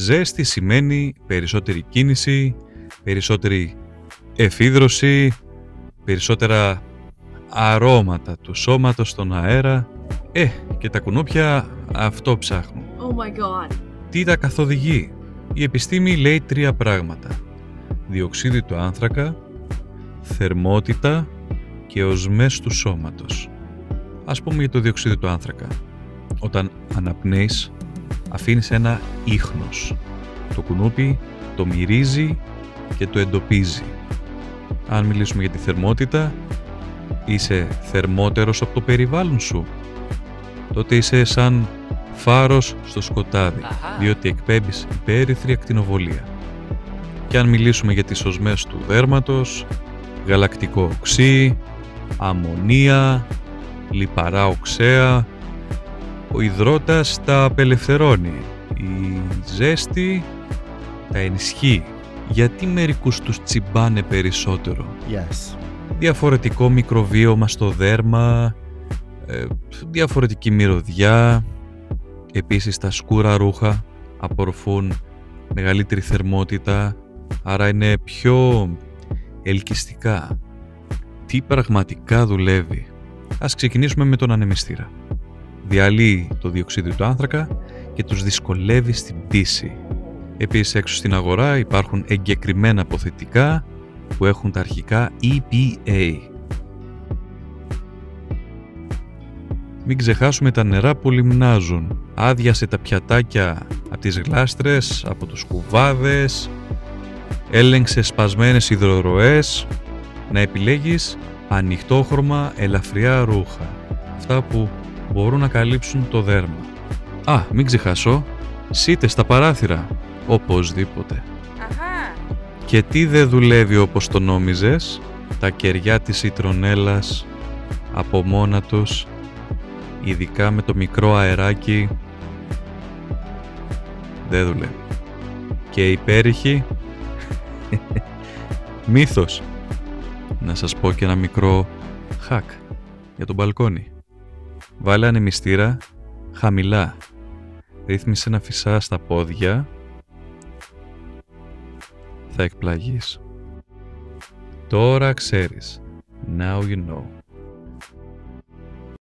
Ζέστη σημαίνει περισσότερη κίνηση, περισσότερη εφίδρωση, περισσότερα αρώματα του σώματος στον αέρα. Και τα κουνούπια αυτό ψάχνουν. Oh my God. Τι τα καθοδηγεί? Η επιστήμη λέει 3 πράγματα. Διοξείδιο του άνθρακα, θερμότητα και οσμές του σώματος. Ας πούμε για το διοξείδιο του άνθρακα. Όταν αναπνέεις, αφήνεις ένα ίχνος. Το κουνούπι το μυρίζει και το εντοπίζει. Αν μιλήσουμε για τη θερμότητα, είσαι θερμότερος από το περιβάλλον σου. Τότε είσαι σαν φάρος στο σκοτάδι, διότι εκπέμπεις υπέρυθρη ακτινοβολία. Και αν μιλήσουμε για τις οσμές του δέρματος, γαλακτικό οξύ, αμμονία, λιπαρά οξέα, ο υδρότας τα απελευθερώνει, η ζέστη τα ενισχύει. Γιατί μερικούς τους τσιμπάνε περισσότερο? Yes. Διαφορετικό μικροβίωμα στο δέρμα, διαφορετική μυρωδιά. Επίσης τα σκούρα ρούχα απορροφούν μεγαλύτερη θερμότητα, άρα είναι πιο ελκυστικά. Τι πραγματικά δουλεύει? Ας ξεκινήσουμε με τον ανεμιστήρα. Διαλύει το διοξείδιο του άνθρακα και τους δυσκολεύει στην πτήση. Επίσης έξω στην αγορά υπάρχουν εγκεκριμένα αποθετικά που έχουν τα αρχικά EPA. Μην ξεχάσουμε τα νερά που λιμνάζουν. Άδειασε τα πιατάκια από τις γλάστρες, από τους κουβάδες, έλεγξε σπασμένες υδροροές. Να επιλέγεις ανοιχτόχρωμα ελαφριά ρούχα. Αυτά που μπορούν να καλύψουν το δέρμα. Μην ξεχάσω, σίτες στα παράθυρα. Οπωσδήποτε. Αχα. Και τι δεν δουλεύει όπως το νόμιζες? Τα κεριά της ιτρονέλας από μόνα τους, ειδικά με το μικρό αεράκι, δεν δουλεύει. Και υπέρηχη μύθος. Να σας πω και ένα μικρό hack για το μπαλκόνι. Βάλε ανεμιστήρα χαμηλά. Ρύθμισε να φυσά στα πόδια. Θα εκπλαγείς. Τώρα ξέρεις. Now you know.